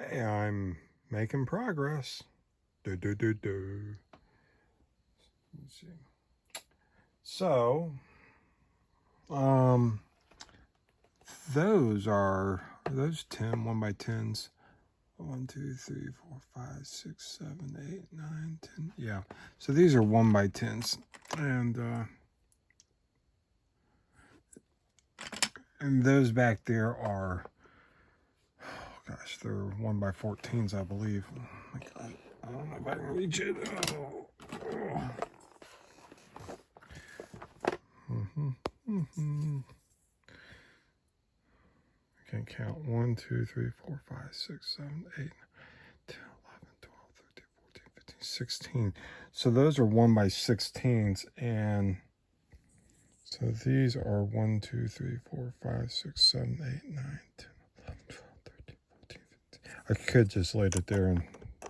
Okay, I'm making progress. Let's see. So, um, are those 10 1x10s? 1, 2, 3, 4, 5, 6, 7, 8, 9, 10. Yeah. So these are 1x10s, and those back there are, oh gosh, they're 1x14s, I believe. Oh my God, I don't know if I can reach it. I can't count. 1, 2, 3, 4, 5, 6, 7, 8, 10, 11, 12, 13, 14, 15, 16. So those are 1x16s, and so these are 1, 2, 3, 4, 5, 6, 7, 8, 9, 10, 11, 12, 13, 14, 15. I could just laid it there and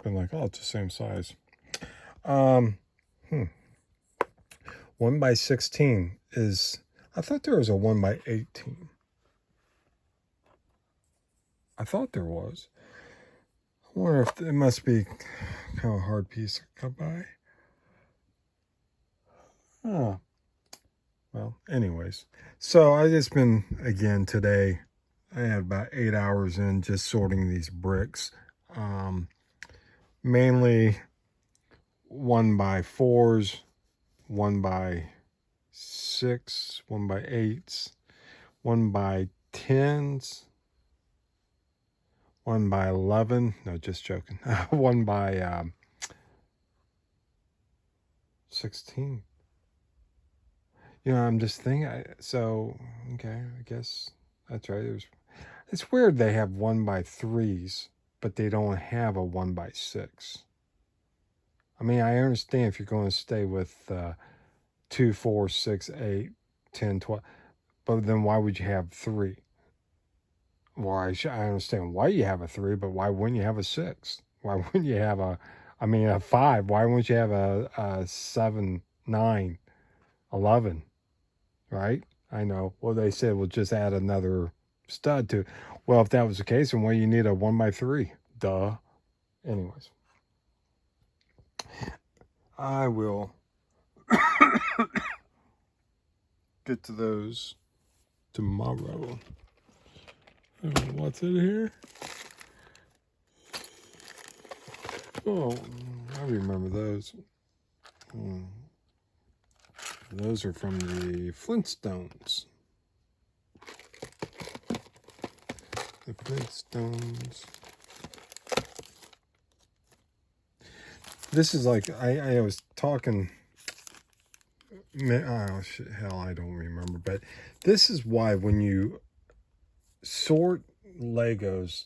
been like, oh, it's the same size. 1x16 is, I thought there was a 1x18. I thought there was. I wonder if it must be kind of a hard piece to come by. Oh. Well, anyways. So I just been, again, today, I had about 8 hours in just sorting these bricks. Mainly 1x4s, 1x6, 1x8s, 1x10s, 1x11, no, just joking, 1x16. You know, I'm just thinking, okay, I guess that's right. It's weird they have 1x3s, but they don't have a 1x6. I mean, I understand if you're going to stay with 2, 4, 6, 8, 10, 12, but then why would you have 3? Well, I understand why you have a 3, but why wouldn't you have a 6? Why wouldn't you have a 5? Why wouldn't you have a 7, 9, 11? Right? I know. Well, they said we'll just add another stud to. Well, if that was the case, then why you need a 1x3? Duh. Anyways, I will get to those tomorrow. What's in here? Oh, I remember those. Those are from the Flintstones. The Flintstones. This is like, I was talking, oh shit, hell, I don't remember, but this is why when you sort Legos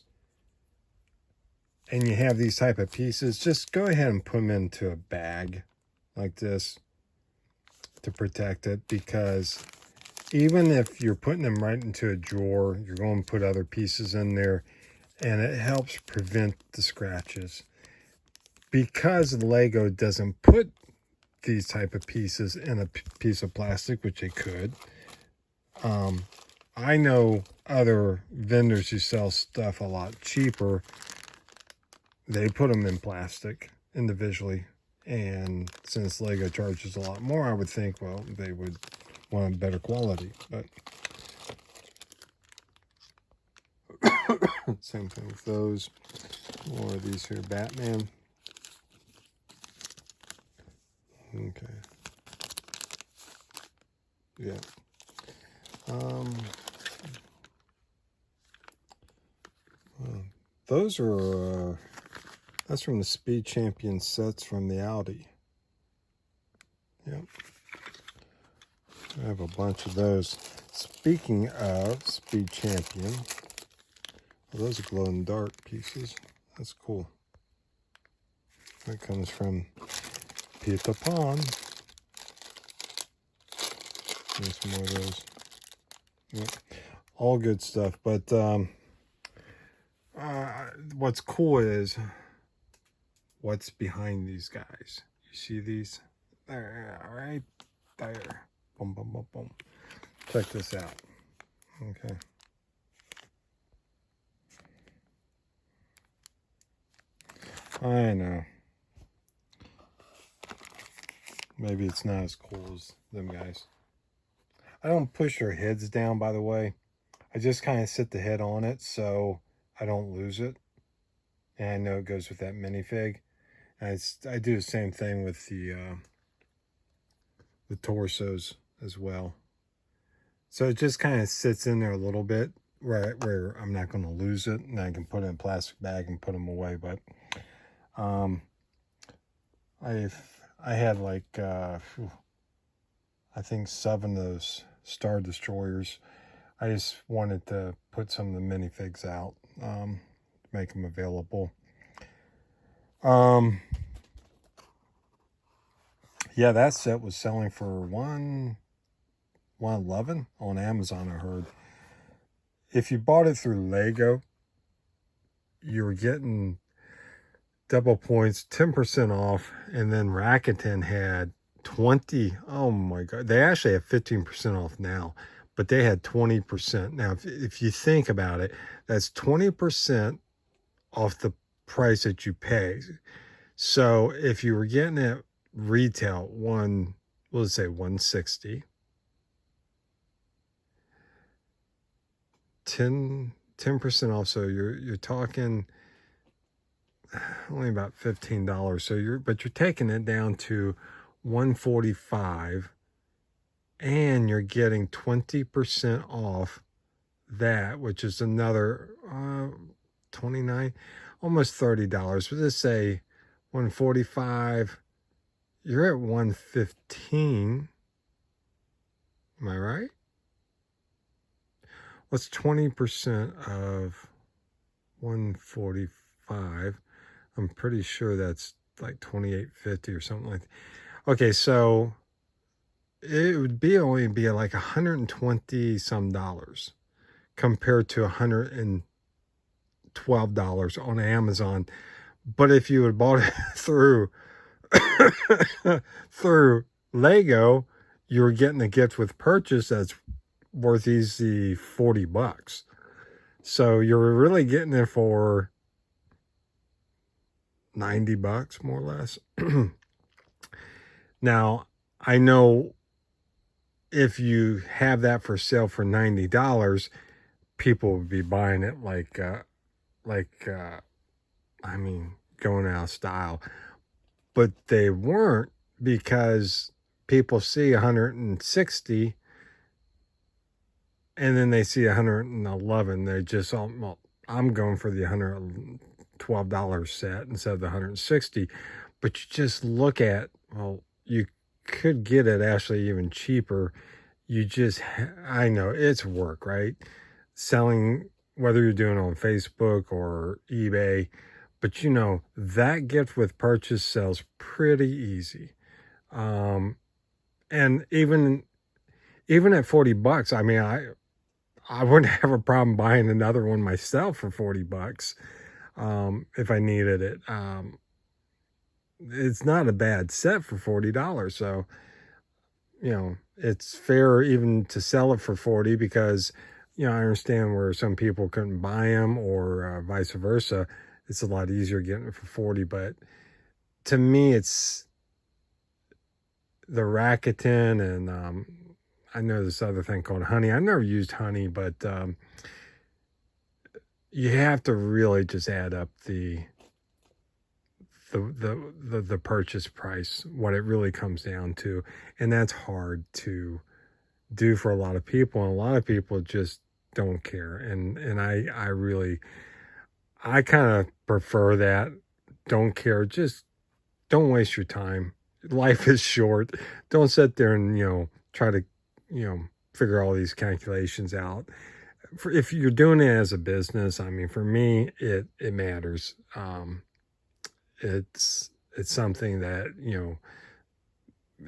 and you have these type of pieces, just go ahead and put them into a bag like this to protect it, because even if you're putting them right into a drawer, you're going to put other pieces in there, and it helps prevent the scratches. Because Lego doesn't put these type of pieces in a piece of plastic, which they could, I know other vendors who sell stuff a lot cheaper, they put them in plastic individually, and since Lego charges a lot more, I would think, well, they would want better quality. But same thing with those. More of these here, Batman. Okay. Yeah. Those are, that's from the Speed Champion sets from the Audi. Yep. I have a bunch of those. Speaking of Speed Champion, well, those are glow-in-the-dark pieces. That's cool. That comes from Peter Pan. There's some more of those. Yep. All good stuff. But what's cool is what's behind these guys. You see these? There, right there. Boom, boom, boom, boom. Check this out. Okay. I know. Maybe it's not as cool as them guys. I don't push their heads down, by the way. I just kind of sit the head on it so I don't lose it. And I know it goes with that minifig. And I do the same thing with the torsos as well. So it just kind of sits in there a little bit where I'm not going to lose it, and I can put it in a plastic bag and put them away. But I had like I think 7 of those Star Destroyers. I just wanted to put some of the minifigs out, make them available. Yeah, that set was selling for $111 on Amazon, I heard. If you bought it through Lego, you were getting double points, 10% off, and then Rakuten had 20. Oh my God. They actually have 15% off now, but they had 20%. Now, if you think about it, that's 20% off the price that you pay. So if you were getting it retail, let's say 160, 10% off, so you're talking only about $15. So you're taking it down to 145, and you're getting 20% off that, which is another 29, almost $30. But let's say 145, you're at 115. Am I right? What's 20% of 145? I'm pretty sure that's like $28.50 or something like that. Okay, so it would only be like $120 some dollars compared to $112 on Amazon. But if you had bought it through Lego, you were getting a gift with purchase that's worth easy $40. So you're really getting it for $90, more or less. Now, I know if you have that for sale for $90, people would be buying it like I mean, going out of style. But they weren't, because people see 160 and then they see 111. They just, well, I'm going for the $112 set instead of the 160. But you just look at, well, you could get it actually even cheaper. You just, I know it's work, right? Selling, whether you're doing it on Facebook or eBay, but you know, that gift with purchase sells pretty easy. And even at $40, I mean, I wouldn't have a problem buying another one myself for $40 if I needed it. It's not a bad set for $40. So, you know, it's fair even to sell it for 40, because, you know, I understand where some people couldn't buy them, or vice versa. It's a lot easier getting it for 40. But to me, it's the Rakuten, and I know this other thing called Honey. I've never used Honey, but you have to really just add up the purchase price, what it really comes down to. And that's hard to do for a lot of people, and a lot of people just don't care. And I kind of prefer that. Don't care. Just don't waste your time. Life is short. Don't sit there and, you know, try to, you know, figure all these calculations out. If you're doing it as a business, I mean, for me, it matters. It's something that, you know,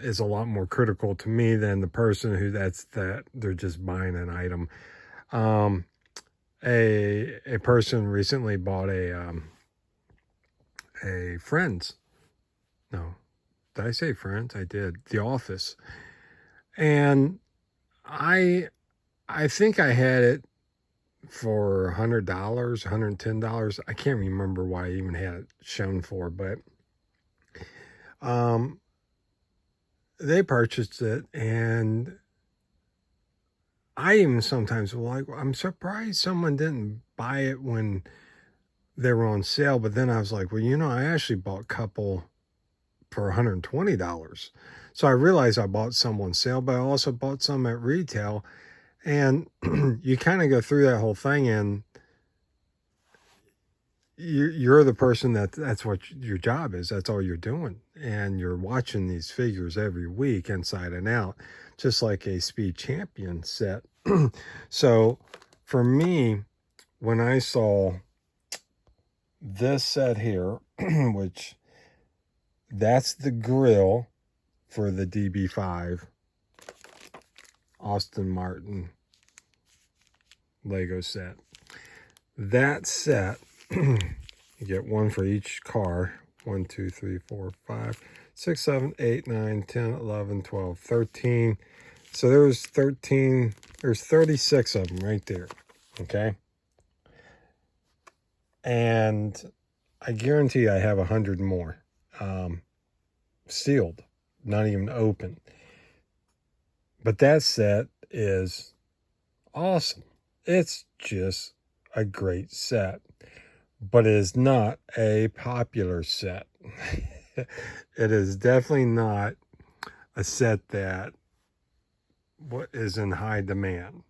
is a lot more critical to me than the person who they're just buying an item. A person recently bought a Friends. No, did I say Friends? I did. The Office. And I think I had it for $100, $110. I can't remember why I even had it shown for, but they purchased it, and I even sometimes will like, I'm surprised someone didn't buy it when they were on sale. But then I was like, well, I actually bought a couple for $120. So I realized I bought some on sale, but I also bought some at retail. And you kind of go through that whole thing, and you're the person that's what your job is. That's all you're doing. And you're watching these figures every week inside and out, just like a Speed Champion set. So for me, when I saw this set here, which that's the grill for the DB5 Aston Martin Lego set. That set, you get one for each car. 1, 2, 3, 4, 5, 6, 7, 8, 9, 10, 11, 12, 13. So there's 13, there's 36 of them right there. Okay. And I guarantee I have 100 more sealed, not even open. But that set is awesome. It's just a great set, but it is not a popular set. It is definitely not a set that is in high demand.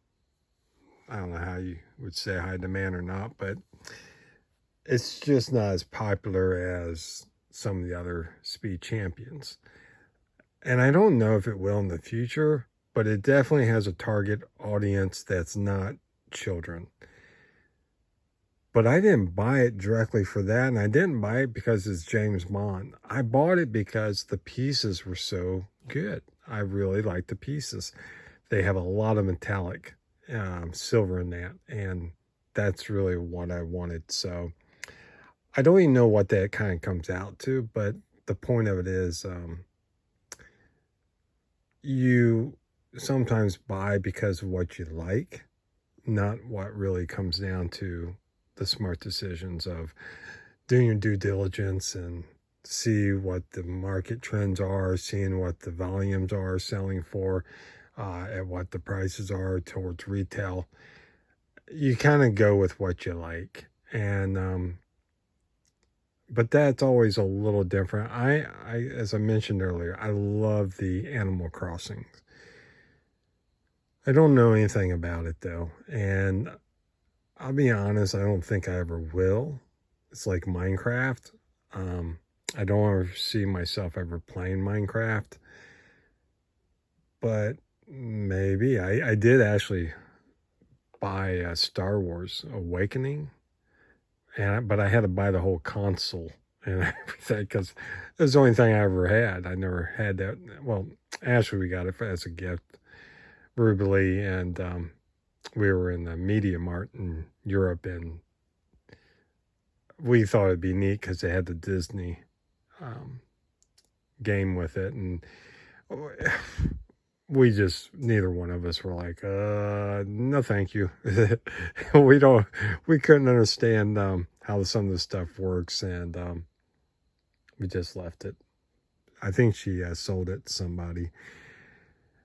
I don't know how you would say high demand or not, but it's just not as popular as some of the other Speed Champions. And I don't know if it will in the future, but it definitely has a target audience that's not children. But I didn't buy it directly for that, and I didn't buy it because it's James Bond. I bought it because the pieces were so good. I really like the pieces. They have a lot of metallic silver in that, and that's really what I wanted. So I don't even know what that kind of comes out to, but the point of it is you sometimes buy because of what you like, not what really comes down to the smart decisions of doing your due diligence and see what the market trends are, seeing what the volumes are selling for, at what the prices are towards retail. You kind of go with what you like. And but that's always a little different. I as I mentioned earlier, I love the Animal Crossing. I don't know anything about it though, and I'll be honest, I don't think I ever will. It's like Minecraft. I don't ever see myself ever playing Minecraft, but maybe. I did actually buy Star Wars Awakening, but I had to buy the whole console and everything because it was the only thing I ever had. I never had that. Well, actually, we got it as a gift, verbally, and we were in the Media Mart in Europe, and we thought it'd be neat because they had the Disney game with it, and we just, neither one of us were like, no thank you. We couldn't understand how some of the stuff works, and we just left it. I think she sold it to somebody.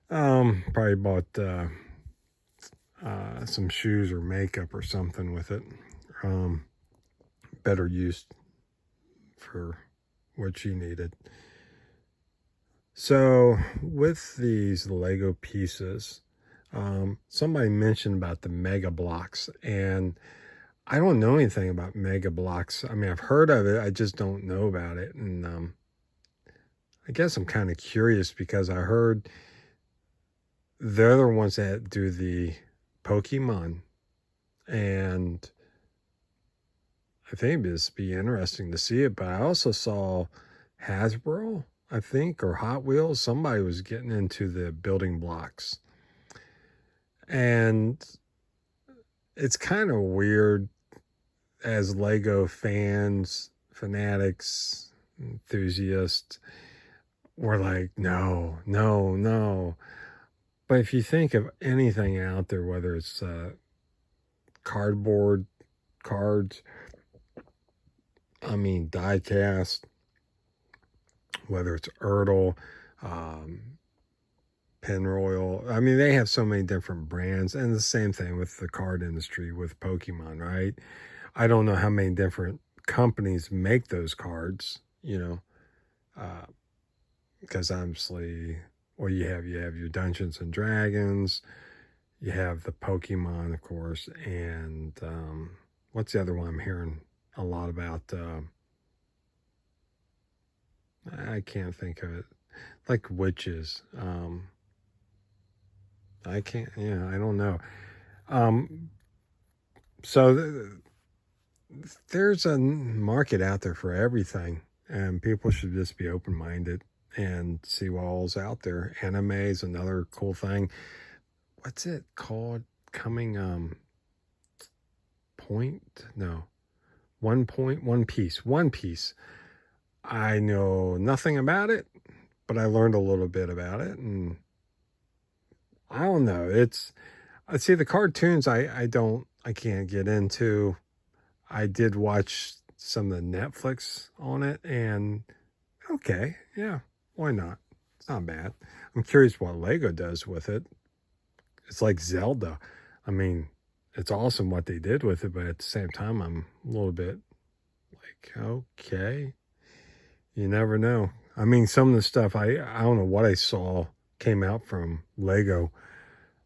Probably bought some shoes or makeup or something with it. Better used for what she needed. So with these Lego pieces, somebody mentioned about the Mega Blocks, and I don't know anything about Mega Blocks. I mean, I've heard of it, I just don't know about it. And I guess I'm kind of curious because I heard they're the ones that do the Pokemon, and I think it'd just be interesting to see it. But I also saw Hasbro, I think, or Hot Wheels. Somebody was getting into the building blocks. And it's kind of weird as Lego fans, fanatics, enthusiasts. We're like, no, no, no. But if you think of anything out there, whether it's cardboard cards. I mean, die cast, whether it's Ertl, Penroyal. I mean, they have so many different brands, and the same thing with the card industry with Pokemon, right? I don't know how many different companies make those cards, because obviously, well, you have your Dungeons and Dragons, you have the Pokemon, of course, and what's the other one I'm hearing a lot about? I can't think of it. Like witches. I can't. Yeah, I don't know. So there's a market out there for everything, and people should just be open-minded and see what all's out there. Anime is another cool thing. What's it called? Coming point? No. 1 point, One Piece. I know nothing about it, but I learned a little bit about it, and I don't know. I see the cartoons I can't get into. I did watch some of the Netflix on it, and okay, yeah, why not? It's not bad. I'm curious what Lego does with it. It's like Zelda. I mean, it's awesome what they did with it, but at the same time, I'm a little bit like, okay, you never know. I mean, some of the stuff I don't know what I saw came out from Lego.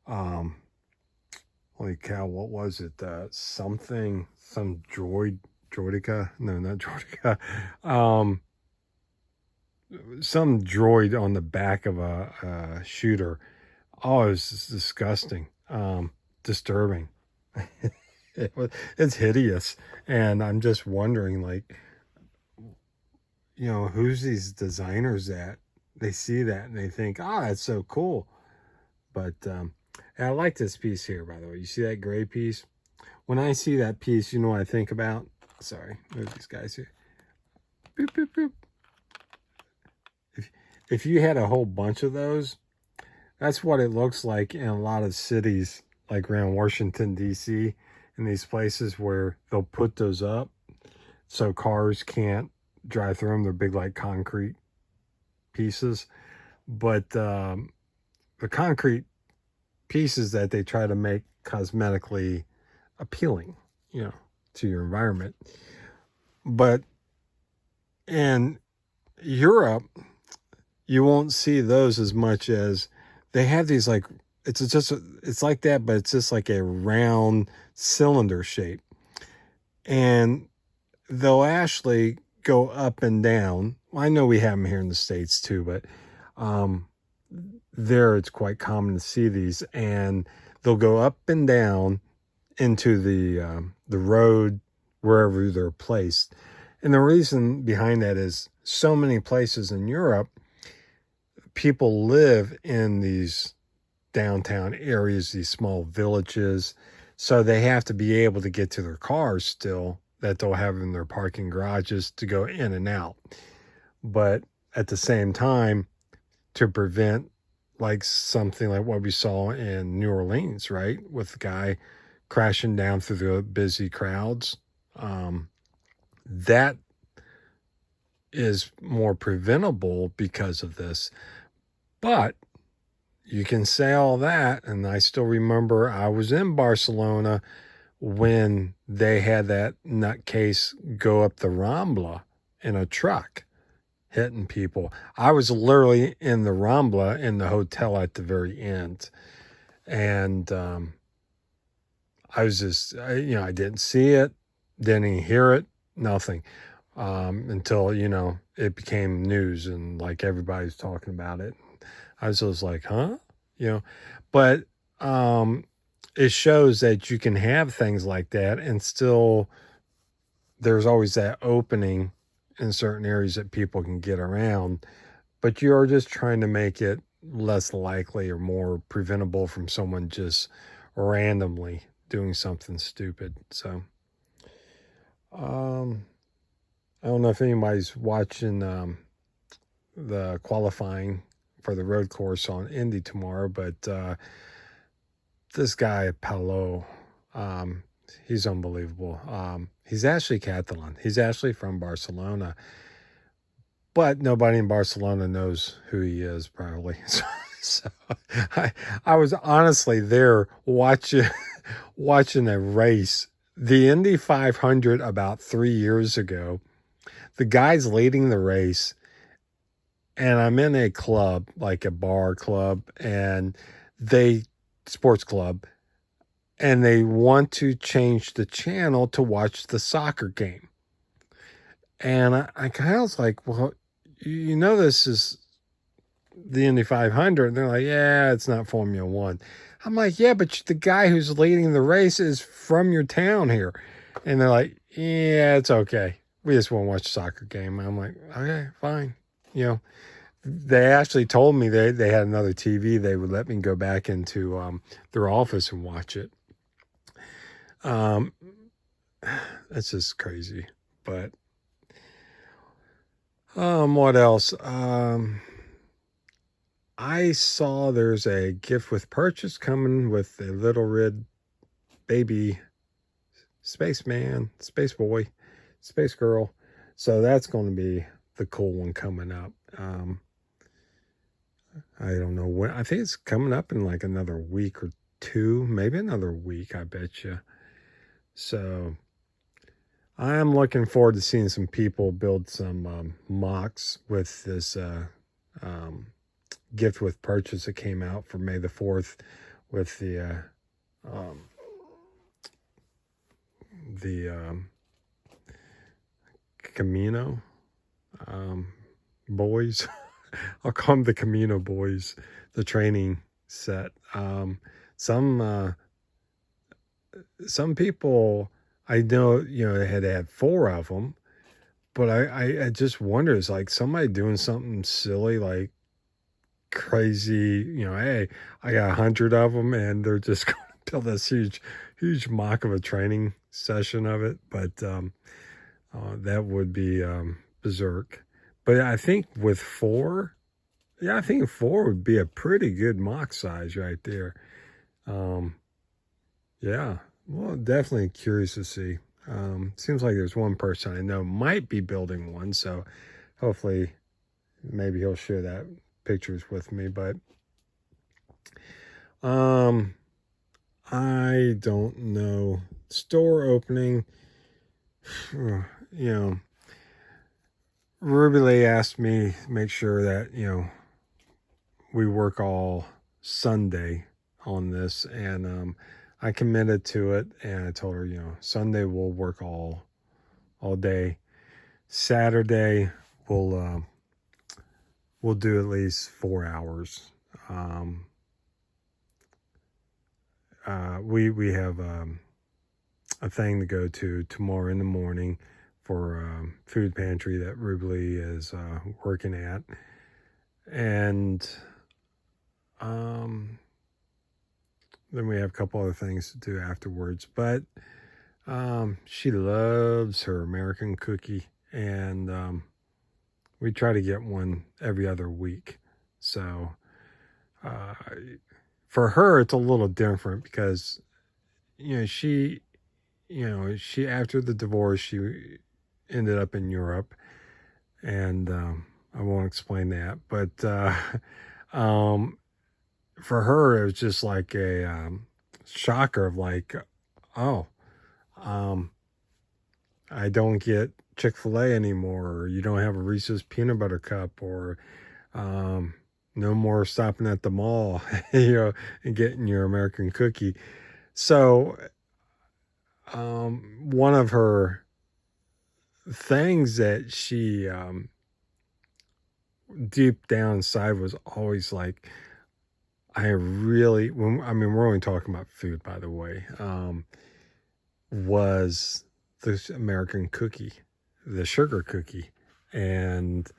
Holy cow, what was it? Some droidica? No, not droidica. Some droid on the back of a shooter. Oh, it was just disgusting. Disturbing. It's hideous. And I'm just wondering, like, who's these designers that they see that and they think, that's so cool. But I like this piece here, by the way. You see that gray piece? When I see that piece, you know what I think about? Sorry, move these guys here. Boop, boop, boop. If you had a whole bunch of those, that's what it looks like in a lot of cities, like around Washington, D.C., in these places where they'll put those up so cars can't drive through them. They're big, like concrete pieces. But the concrete pieces that they try to make cosmetically appealing, to your environment. But in Europe, you won't see those as much as they have these, like, it's like that, but it's just like a round cylinder shape. And they'll actually go up and down. Well, I know we have them here in the States too, but there it's quite common to see these, and they'll go up and down into the road wherever they're placed. And the reason behind that is so many places in Europe, people live in these downtown areas, these small villages, so they have to be able to get to their cars still that they'll have in their parking garages to go in and out. But at the same time, to prevent like something like what we saw in New Orleans, right? With the guy crashing down through the busy crowds. That is more preventable because of this. But you can say all that, and I still remember I was in Barcelona when they had that nutcase go up the Rambla in a truck, hitting people. I was literally in the Rambla in the hotel at the very end. And I was just, I didn't see it, didn't hear it, nothing. Until, it became news and like everybody's talking about it. I was just like, huh? But it shows that you can have things like that and still there's always that opening in certain areas that people can get around, but you're just trying to make it less likely or more preventable from someone just randomly doing something stupid. So I don't know if anybody's watching the qualifying for the road course on Indy tomorrow, but this guy Paolo, he's unbelievable. He's actually Catalan. He's actually from Barcelona, but nobody in Barcelona knows who he is, probably. So I, I was honestly there watching a race, the Indy 500, about 3 years ago. The guy's leading the race, and I'm in a club, like a bar club, and sports club, and they want to change the channel to watch the soccer game. And I kind of was like, well, this is the Indy 500. And they're like, yeah, it's not Formula One. I'm like, yeah, but the guy who's leading the race is from your town here. And they're like, yeah, it's okay. We just want to watch a soccer game. I'm like, okay, fine. They actually told me they had another TV. They would let me go back into their office and watch it. That's just crazy. But what else? I saw there's a gift with purchase coming with a little red baby spaceman, space boy, space girl. So that's going to be the cool one coming up. I don't know when. I think it's coming up in like another week or two, maybe another week, I bet you. So I'm looking forward to seeing some people build some mocks with this gift with purchase that came out for May the 4th with the Camino boys. I'll call them the Camino boys, the training set. Some people I know, they had 4 of them, but I just wonder, is like somebody doing something silly, like crazy, hey, I got 100 of them and they're just going to build this huge mock of a training session of it. But that would be berserk. But I think with 4, I think 4 would be a pretty good mock size right there. Yeah, well, definitely curious to see. Seems like there's one person I know might be building one, so hopefully maybe he'll share that pictures with me. But I don't know. Store opening, Ruby Lee asked me to make sure that we work all Sunday on this, and I committed to it, and I told her, Sunday we'll work all day. Saturday we'll do at least 4 hours. We have a thing to go to tomorrow in the morning for food pantry that Ruby Lee is working at, and then we have a couple other things to do afterwards. But she loves her American cookie, and we try to get one every other week. So for her, it's a little different because, she after the divorce, she ended up in Europe, and I won't explain that. But for her, it was just like a shocker of like, oh, I don't get Chick-fil-A anymore, or you don't have a Reese's peanut butter cup, or no more stopping at the mall, and getting your American cookie. So one of her things that she deep down inside was always like, we're only talking about food, by the way, was the American cookie, the sugar cookie. And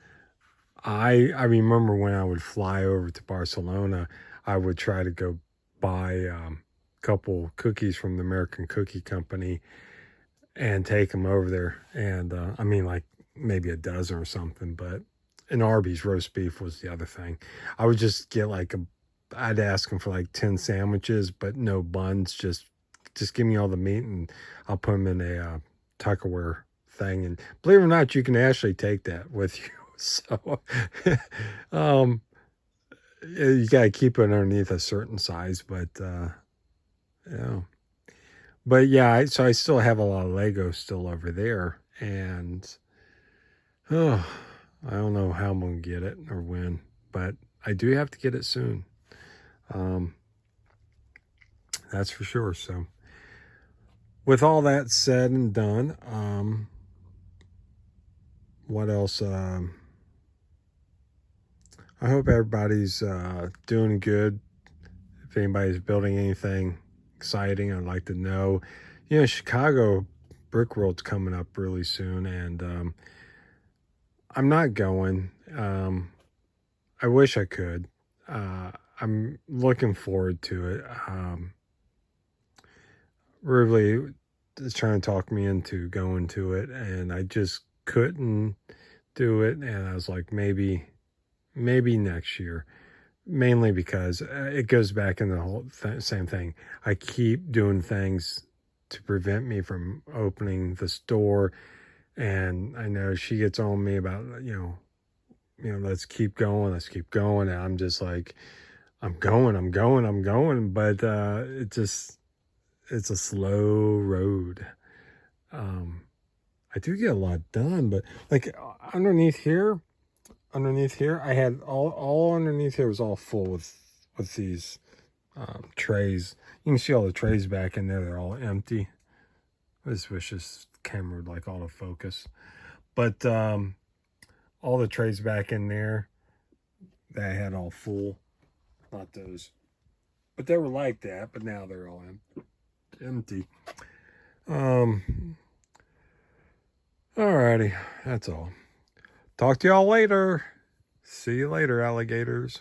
I remember when I would fly over to Barcelona, I would try to go buy a couple cookies from the American Cookie Company and take them over there. And like maybe a dozen or something. But an Arby's roast beef was the other thing. I would just get I'd ask them for like 10 sandwiches, but no buns, just just give me all the meat and I'll put them in a Tupperware thing. And believe it or not, you can actually take that with you. So, um, you got to keep it underneath a certain size, but, yeah. But yeah, so I still have a lot of Lego still over there. And, oh, I don't know how I'm going to get it or when, but I do have to get it soon. That's for sure. So, with all that said and done, what else? I hope everybody's doing good. If anybody's building anything exciting, I'd like to know. You know, Chicago Brick World's coming up really soon, and I'm not going. I wish I could. I'm looking forward to it. Really is trying to talk me into going to it, and I just couldn't do it. And I was like, maybe next year. Mainly because it goes back in the whole same thing. I keep doing things to prevent me from opening the store, and I know she gets on me about let's keep going, and I'm just like, I'm going, but it's a slow road. I do get a lot done, but like underneath here, I had all underneath here was all full with these trays. You can see all the trays back in there. They're all empty. I just wish this camera would like autofocus. But all the trays back in there that I had all full. Not those. But they were like that, but now they're all empty. Alrighty, that's all. Talk to y'all later. See you later, alligators.